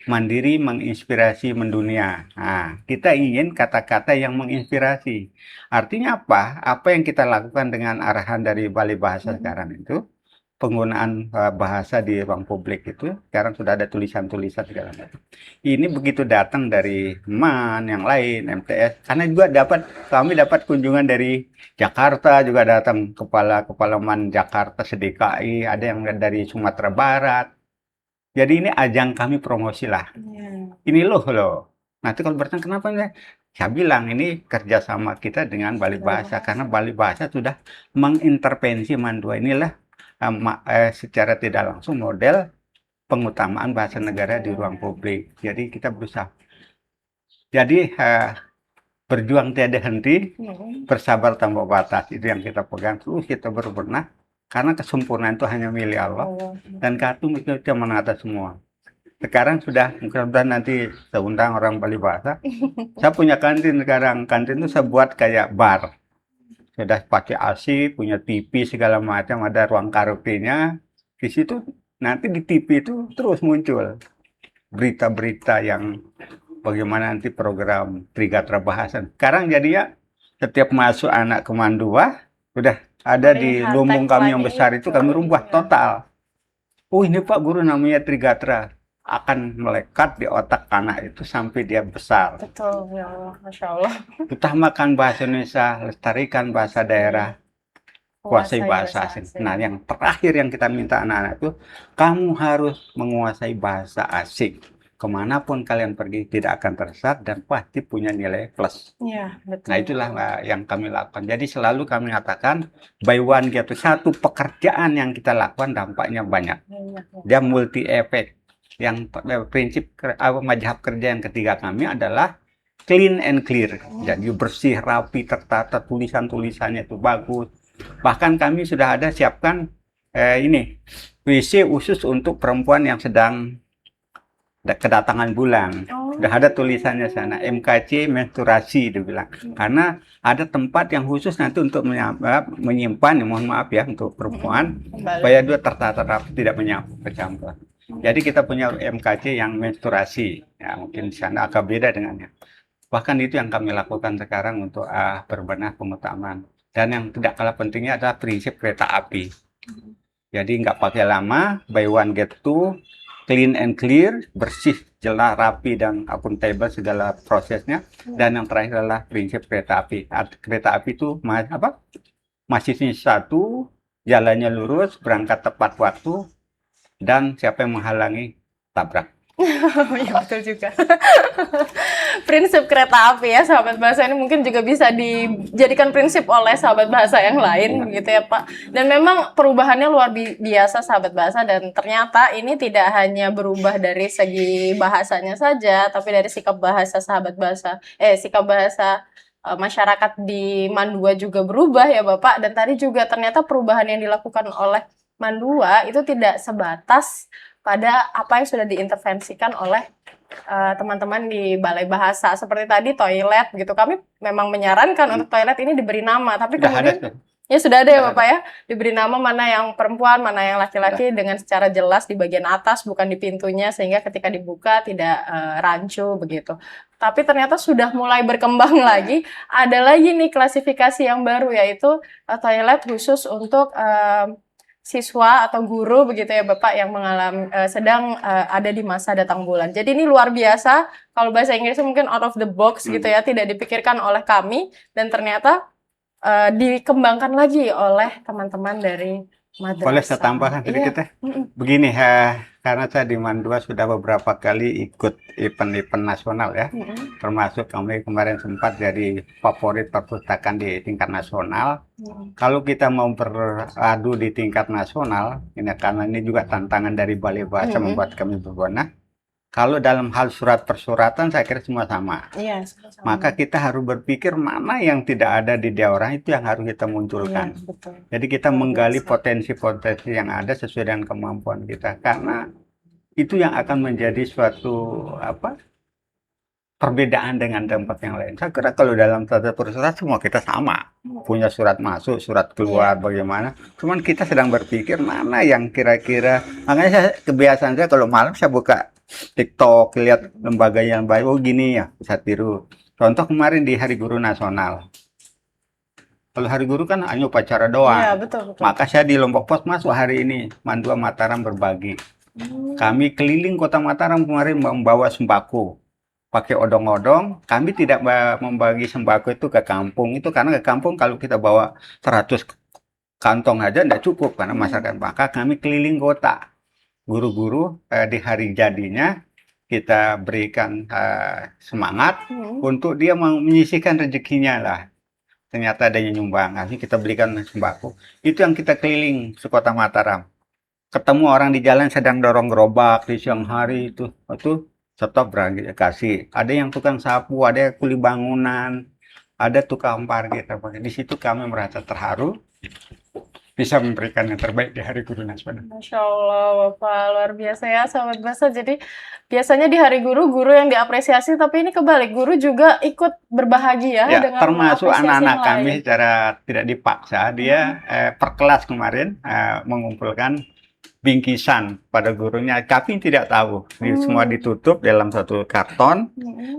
mandiri, menginspirasi, mendunia. Nah, kita ingin kata-kata yang menginspirasi. Artinya apa? Apa yang kita lakukan dengan arahan dari Balai Bahasa sekarang itu, penggunaan bahasa di ruang publik itu, sekarang sudah ada tulisan-tulisan segala macam. Ini begitu datang dari MAN, yang lain, MTS, karena juga kami dapat kunjungan dari Jakarta, juga datang kepala MAN Jakarta seDKI, ada yang dari Sumatera Barat. Jadi ini ajang kami promosi lah. Ini loh. Nanti kalau bertanya kenapa enggak? Saya bilang ini kerjasama kita dengan Balai Bahasa, karena Balai Bahasa sudah mengintervensi Mandua. Inilah secara tidak langsung model pengutamaan bahasa negara di ruang publik. Jadi kita berusaha. Jadi berjuang tiada henti, bersabar tanpa batas. Itu yang kita pegang, terus kita berbenah. Karena kesempurnaan itu hanya milik Allah. Dan kartu itu yang menata semua. Sekarang sudah, mudah-mudahan nanti saya undang orang Balai Bahasa. Saya punya kantin sekarang. Kantin itu saya buat kayak bar. Sudah pakai AC, punya TV segala macam, ada ruang karaoke-nya. Di situ nanti di TV itu terus muncul berita-berita yang bagaimana nanti program Trigatra Bahasa. Sekarang jadi ya setiap masuk anak ke Mandua, sudah ada di lumbung kami yang besar itu kami rubah total. Oh ini Pak Guru namanya Trigatra, akan melekat di otak anak itu sampai dia besar. Betul, ya Allah, Masya Allah. Utamakan bahasa Indonesia, lestarikan bahasa daerah, kuasai bahasa asing. Nah, yang terakhir yang kita minta anak-anak itu, kamu harus menguasai bahasa asing. Kemanapun kalian pergi tidak akan tersesat dan pasti punya nilai plus. Ya, betul. Nah, itulah yang kami lakukan. Jadi selalu kami katakan, buy one get satu pekerjaan yang kita lakukan dampaknya banyak. Dia multi efek. Yang prinsip mazhab kerja yang ketiga kami adalah clean and clear. Jadi bersih, rapi, tertata, tulisan-tulisannya itu bagus. Bahkan kami sudah ada siapkan ini WC khusus untuk perempuan yang sedang kedatangan bulan. Sudah ada tulisannya sana, MKC menstruasi dibilang. Karena ada tempat yang khusus nanti untuk menyimpan, mohon maaf ya, untuk perempuan supaya dia tertata rapi, tidak bercampur. Jadi kita punya MKC yang menstruasi. Ya, mungkin di sana agak beda dengannya. Bahkan itu yang kami lakukan sekarang untuk berbenah pengutamaan. Dan yang tidak kalah pentingnya adalah prinsip kereta api. Jadi nggak pakai lama, buy one get two, clean and clear, bersih, jelas, rapi, dan akuntabel segala prosesnya. Dan yang terakhir adalah prinsip kereta api. Kereta api itu masih satu, jalannya lurus, berangkat tepat waktu, dan siapa yang menghalangi tabrak. Ya betul juga. Prinsip kereta api ya sahabat bahasa ini mungkin juga bisa dijadikan prinsip oleh sahabat bahasa yang lain gitu ya Pak. Dan memang perubahannya luar biasa sahabat bahasa, dan ternyata ini tidak hanya berubah dari segi bahasanya saja, tapi dari sikap bahasa sahabat bahasa, sikap bahasa masyarakat di Mandua juga berubah ya Bapak. Dan tadi juga ternyata perubahan yang dilakukan oleh Mandua itu tidak sebatas pada apa yang sudah diintervensikan oleh teman-teman di Balai Bahasa. Seperti tadi toilet gitu, kami memang menyarankan untuk toilet ini diberi nama, tapi kemudian ya sudah ada ya Bapak ya, diberi nama mana yang perempuan, mana yang laki-laki dengan secara jelas di bagian atas, bukan di pintunya, sehingga ketika dibuka tidak rancu begitu. Tapi ternyata sudah mulai berkembang lagi, ada lagi nih klasifikasi yang baru, yaitu toilet khusus untuk siswa atau guru begitu ya Bapak yang mengalami sedang ada di masa datang bulan. Jadi ini luar biasa, kalau bahasa Inggrisnya mungkin out of the box gitu ya, tidak dipikirkan oleh kami, dan ternyata dikembangkan lagi oleh teman-teman dari Boleh saya madrasah. tambahkan sedikit ya? Begini, karena saya di Mandua sudah beberapa kali ikut event-event nasional ya, termasuk kami kemarin sempat jadi favorit perpustakaan di tingkat nasional. Kalau kita mau beradu di tingkat nasional, ini karena ini juga tantangan dari Balai Bahasa membuat kami berbenah. Kalau dalam hal surat persuratan, saya kira semua sama. Iya, Maka kita harus berpikir mana yang tidak ada di daerah itu yang harus kita munculkan. Iya, betul. Jadi kita Luar menggali biasa. potensi-potensi yang ada sesuai dengan kemampuan kita. Karena itu yang akan menjadi suatu perbedaan dengan tempat yang lain. Saya kira kalau dalam tata persurat semua kita sama. Punya surat masuk, surat keluar, bagaimana. Cuman kita sedang berpikir mana yang kira-kira. Makanya kebiasaan saya kalau malam saya buka TikTok, lihat lembaga yang baik, oh gini ya, bisa tiru. Contoh kemarin di Hari Guru Nasional. Kalau Hari Guru kan hanya upacara doang. Iya, betul. Maka saya di Lombok Pos masuk hari ini, Mandua Mataram berbagi. Kami keliling kota Mataram kemarin membawa sembako. Pakai odong-odong, kami tidak membagi sembako itu ke kampung. Itu karena ke kampung kalau kita bawa 100 kantong aja tidak cukup karena masyarakat. Maka kami keliling kota. Guru-guru di hari jadinya kita berikan semangat untuk dia menyisihkan rezekinya lah. Ternyata ada yang nyumbang, nanti kita belikan sembako. Itu yang kita keliling di kota Mataram. Ketemu orang di jalan sedang dorong gerobak di siang hari itu stop berani kasih. Ada yang tukang sapu, ada yang kuli bangunan, ada tukang parkir. Di situ kami merasa terharu bisa memberikan yang terbaik di Hari Guru Nasional. Masya Allah, Bapak luar biasa ya, sahabat bahasa. Jadi biasanya di Hari Guru, guru yang diapresiasi, tapi ini kebalik, guru juga ikut berbahagia Ya, dengan termasuk mengapresiasi anak-anak yang kami lain. secara tidak dipaksa, dia per kelas kemarin mengumpulkan bingkisan pada gurunya, tapi tidak tahu. Semua ditutup dalam satu karton.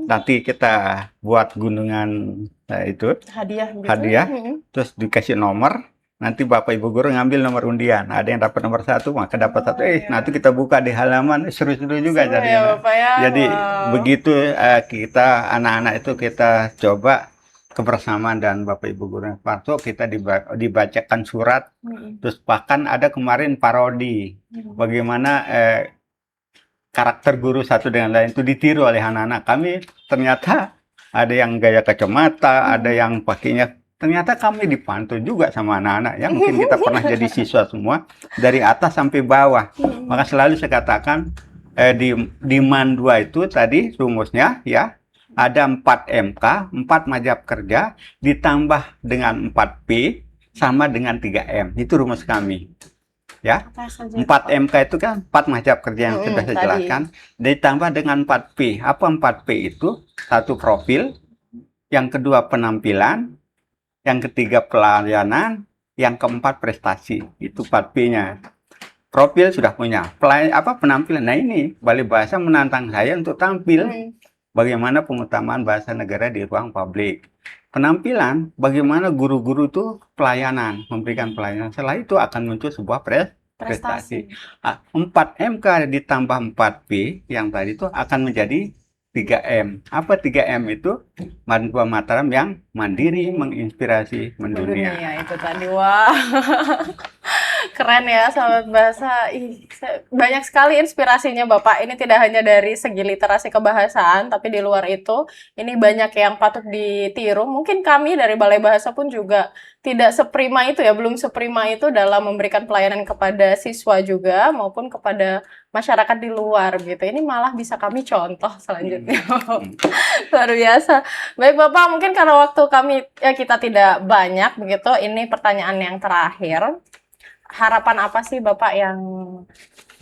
Nanti kita buat gunungan itu Hadiah gitu. hadiah, terus dikasih nomor. Nanti Bapak Ibu guru ngambil nomor undian. Ada yang dapat nomor 1, maka dapat 1. Nanti kita buka di halaman, seru-seru juga Seru jadi. ya, Bapak ya. Jadi Wow. begitu kita anak-anak itu kita coba kebersamaan dan Bapak Ibu guru masuk, kita dibacakan surat. Terus bahkan ada kemarin parodi bagaimana karakter guru satu dengan lain itu ditiru oleh anak-anak. Kami ternyata ada yang gaya kacamata, ada yang pakainya. Ternyata kami dipantau juga sama anak-anak yang mungkin kita pernah jadi siswa semua dari atas sampai bawah. Maka selalu saya katakan di Mandua itu tadi rumusnya ya ada 4 MK, 4 mazhab kerja ditambah dengan 4 P sama dengan 3 M. Itu rumus kami. Ya. 4 MK itu kan 4 mazhab kerja yang sudah saya jelaskan, ditambah dengan 4 P. Apa 4 P itu? Satu profil, yang kedua penampilan, yang ketiga pelayanan, yang keempat prestasi. Itu 4P-nya. Profil sudah punya. Penampilan. Nah ini Balai Bahasa menantang saya untuk tampil. Bagaimana pengutamaan bahasa negara di ruang publik. Penampilan, bagaimana guru-guru itu pelayanan, memberikan pelayanan. Setelah itu akan muncul sebuah prestasi. 4 MK ditambah 4P yang tadi itu akan menjadi 3M. Apa 3M itu? Mandua Mataram yang mandiri, menginspirasi, mendunia. Ya, itu tadi. Wah. Keren ya, sahabat bahasa. Banyak sekali inspirasinya Bapak. Ini tidak hanya dari segi literasi kebahasaan, tapi di luar itu, ini banyak yang patut ditiru. Mungkin kami dari Balai Bahasa pun juga tidak seprima itu ya, belum seprima itu dalam memberikan pelayanan kepada siswa juga, maupun kepada masyarakat di luar gitu. Ini malah bisa kami contoh selanjutnya. Luar biasa. Baik Bapak, mungkin karena waktu kita tidak banyak begitu, ini pertanyaan yang terakhir. Harapan apa sih Bapak yang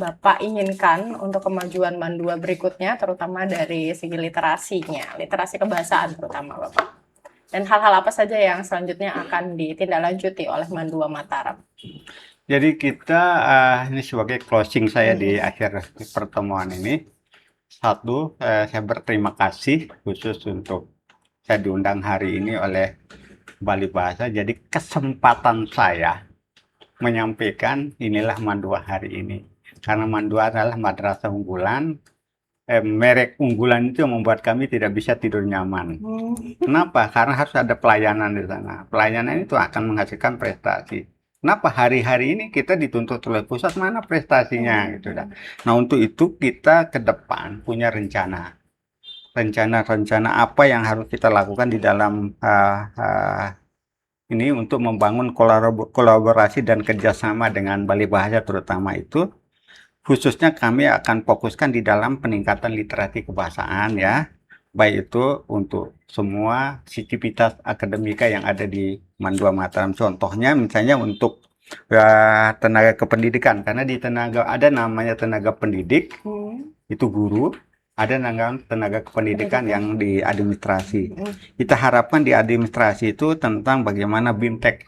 Bapak inginkan untuk kemajuan Mandua berikutnya, terutama dari segi literasinya, literasi kebahasaan terutama Bapak? Dan hal-hal apa saja yang selanjutnya akan ditindaklanjuti oleh Mandua Mataram? Jadi kita, ini sebagai closing saya di akhir pertemuan ini. Satu, saya berterima kasih khusus untuk saya diundang hari ini oleh Balai Bahasa. Jadi kesempatan saya menyampaikan inilah Mandua hari ini. Karena Mandua adalah madrasah unggulan merek unggulan itu yang membuat kami tidak bisa tidur nyaman. Kenapa? Karena harus ada pelayanan di sana. Pelayanan itu akan menghasilkan prestasi. Kenapa hari-hari ini kita dituntut oleh pusat, mana prestasinya gitu dah. Nah, untuk itu kita ke depan punya rencana. Rencana-rencana apa yang harus kita lakukan di dalam ini untuk membangun kolaborasi dan kerjasama dengan Bali Bahasa terutama itu. Khususnya kami akan fokuskan di dalam peningkatan literasi kebahasaan ya, baik itu untuk semua sivitas akademika yang ada di Mandua Mataram. Contohnya misalnya untuk tenaga kependidikan, karena di tenaga ada namanya tenaga pendidik, itu guru, ada tenaga kependidikan yang di administrasi. Kita harapkan di administrasi itu tentang bagaimana BIMTEK,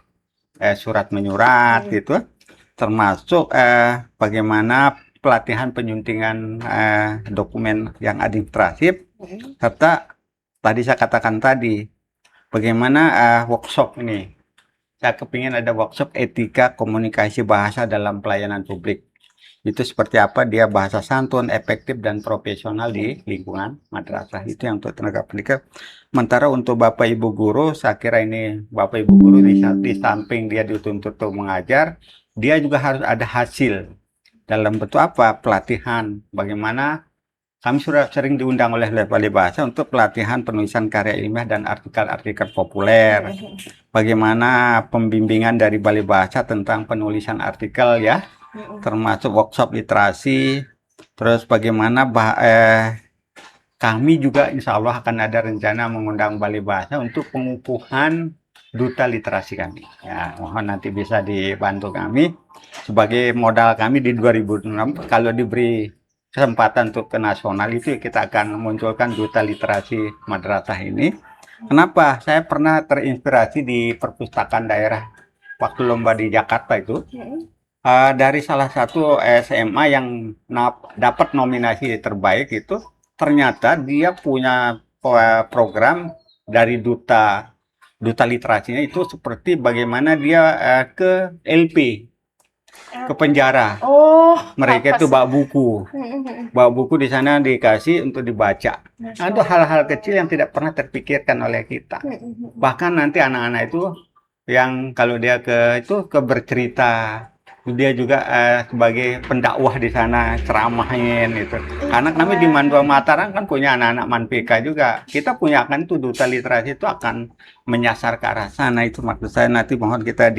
surat menyurat gitu, termasuk bagaimana pelatihan penyuntingan dokumen yang administratif, serta tadi saya katakan tadi bagaimana workshop ini. Saya kepingin ada workshop etika komunikasi bahasa dalam pelayanan publik. Itu seperti apa dia bahasa santun, efektif dan profesional di lingkungan madrasah. Itu yang untuk tenaga pendidik. Sementara untuk Bapak Ibu guru, saya kira ini Bapak Ibu guru di samping dia dituntut untuk mengajar, dia juga harus ada hasil. Dalam bentuk apa? Pelatihan. Bagaimana kami sudah sering diundang oleh Bali Bahasa untuk pelatihan penulisan karya ilmiah dan artikel-artikel populer. Bagaimana pembimbingan dari Bali Bahasa tentang penulisan artikel ya, termasuk workshop literasi. Terus bagaimana kami juga insya Allah akan ada rencana mengundang Bali Bahasa untuk pengukuhan duta literasi kami. Ya, mohon nanti bisa dibantu kami. Sebagai modal kami di 2006, kalau diberi kesempatan untuk ke nasional itu kita akan munculkan duta literasi madrasah ini. Kenapa? Saya pernah terinspirasi di perpustakaan daerah waktu lomba di Jakarta itu. Dari salah satu SMA yang dapat nominasi terbaik itu, ternyata dia punya program dari duta literasinya itu seperti bagaimana dia ke LP, ke penjara. Mereka itu bawa buku di sana dikasih untuk dibaca. Nah, itu hal-hal kecil yang tidak pernah terpikirkan oleh kita. Bahkan nanti anak-anak itu yang kalau dia ke bercerita, dia juga sebagai pendakwah di sana, ceramahin itu. Karena kami di Mandua Mataram kan punya anak-anak Manpika juga. Kita punya kan itu duta literasi itu akan menyasar ke arah sana. Itu maksud saya, nanti mohon kita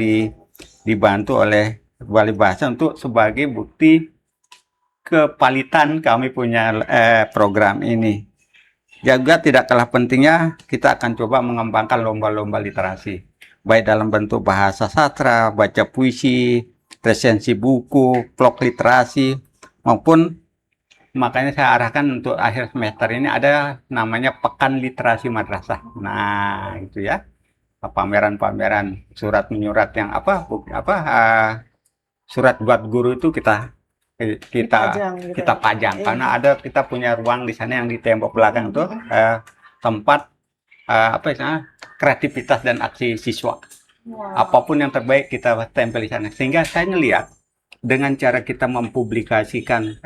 dibantu oleh Bali Bahasa untuk sebagai bukti kepalitan kami punya program ini. Juga tidak kalah pentingnya kita akan coba mengembangkan lomba-lomba literasi, baik dalam bentuk bahasa sastra, baca puisi, resensi buku, vlog literasi, maupun makanya saya arahkan untuk akhir semester ini ada namanya Pekan Literasi Madrasah. Nah, itu ya, pameran-pameran surat menyurat yang surat buat guru itu kita pajang karena kita punya ruang di sana yang di tembok belakang tuh tempat kreativitas dan aksi siswa. Apapun yang terbaik kita tempel di sana, sehingga saya ngelihat dengan cara kita mempublikasikan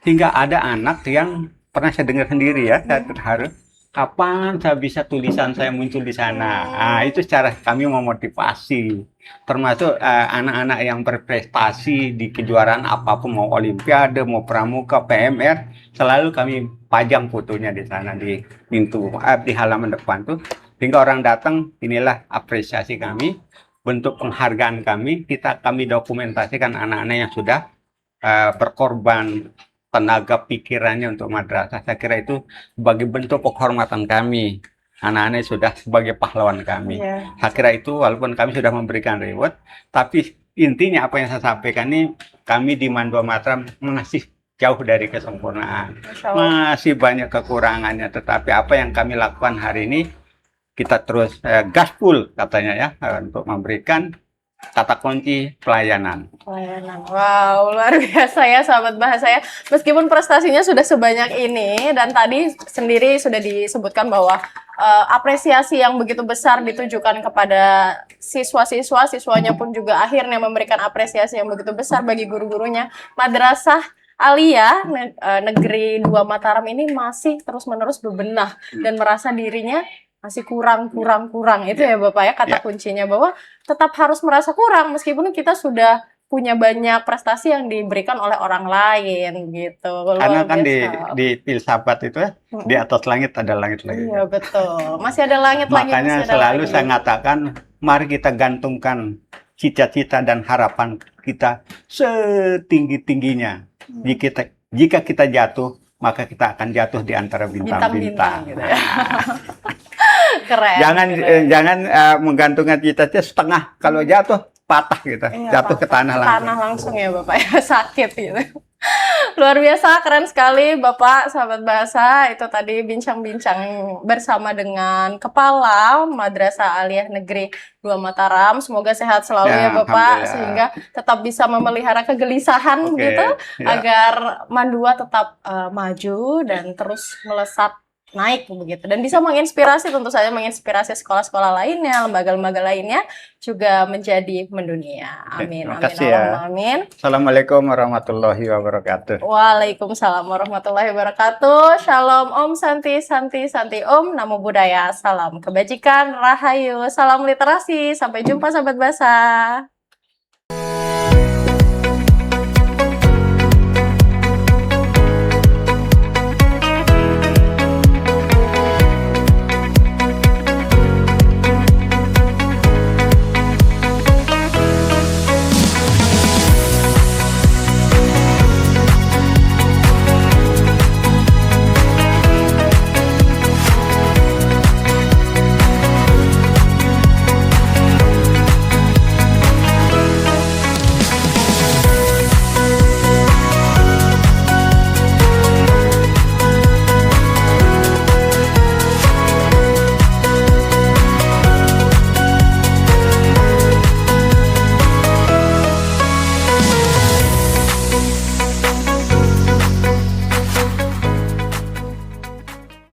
sehingga ada anak yang pernah saya dengar sendiri ya, saya terharu, kapan saya bisa tulisan saya muncul di sana. Nah, itu cara kami memotivasi, termasuk anak-anak yang berprestasi di kejuaraan apapun, mau olimpiade, mau pramuka, PMR, selalu kami pajang fotonya di sana di pintu di halaman depan tuh. Sehingga orang datang, inilah apresiasi kami, bentuk penghargaan kami, kami dokumentasikan anak-anak yang sudah berkorban tenaga pikirannya untuk madrasah. Saya kira itu sebagai bentuk penghormatan kami. Anak-anak sudah sebagai pahlawan kami. Saya kira itu walaupun kami sudah memberikan reward, tapi intinya apa yang saya sampaikan ini, kami di Mandua Mataram masih jauh dari kesempurnaan. Masih banyak kekurangannya, tetapi apa yang kami lakukan hari ini, kita terus gaspol katanya ya, untuk memberikan kata kunci pelayanan. Wow, luar biasa ya sahabat bahasa ya. Meskipun prestasinya sudah sebanyak ini, dan tadi sendiri sudah disebutkan bahwa apresiasi yang begitu besar ditujukan kepada siswanya pun juga akhirnya memberikan apresiasi yang begitu besar bagi guru-gurunya. Madrasah Alia Negeri 2 Mataram ini masih terus-menerus bebenah dan merasa dirinya masih kurang itu ya Bapak ya kata Ya. kuncinya, bahwa tetap harus merasa kurang meskipun kita sudah punya banyak prestasi yang diberikan oleh orang lain gitu. Karena Luar kan biasa. di filsafat itu ya, di atas langit ada langit lagi. Iya betul, masih ada langit lagi, Makanya masih ada selalu lagi. saya mengatakan, mari kita gantungkan cita-cita dan harapan kita setinggi-tingginya. Jika kita jatuh, maka kita akan jatuh di antara Bintang-bintang bintang-bintang. gitu ya. Keren. Jangan menggantungkan cita-cita setengah. Kalau jatuh patah kita, Iya, jatuh ke tanah langsung. Tanah langsung ya Bapak ya, sakit gitu. Luar biasa, keren sekali Bapak, sahabat bahasa. Itu tadi bincang-bincang bersama dengan Kepala Madrasah Aliyah Negeri 2 Mataram. Semoga sehat selalu ya Bapak, Alhamdulillah. sehingga tetap bisa memelihara kegelisahan Oke, gitu, ya. agar Mandua tetap maju dan terus melesat naik begitu, dan bisa menginspirasi, tentu saja menginspirasi sekolah-sekolah lainnya, lembaga-lembaga lainnya juga menjadi mendunia. Amin, Terima amin, kasih ya. Allahumma amin. Assalamualaikum warahmatullahi wabarakatuh. Waalaikumsalam warahmatullahi wabarakatuh. Shalom Om, Santi Om, Namo Buddhaya, salam kebajikan, rahayu, salam literasi. Sampai jumpa sahabat bahasa.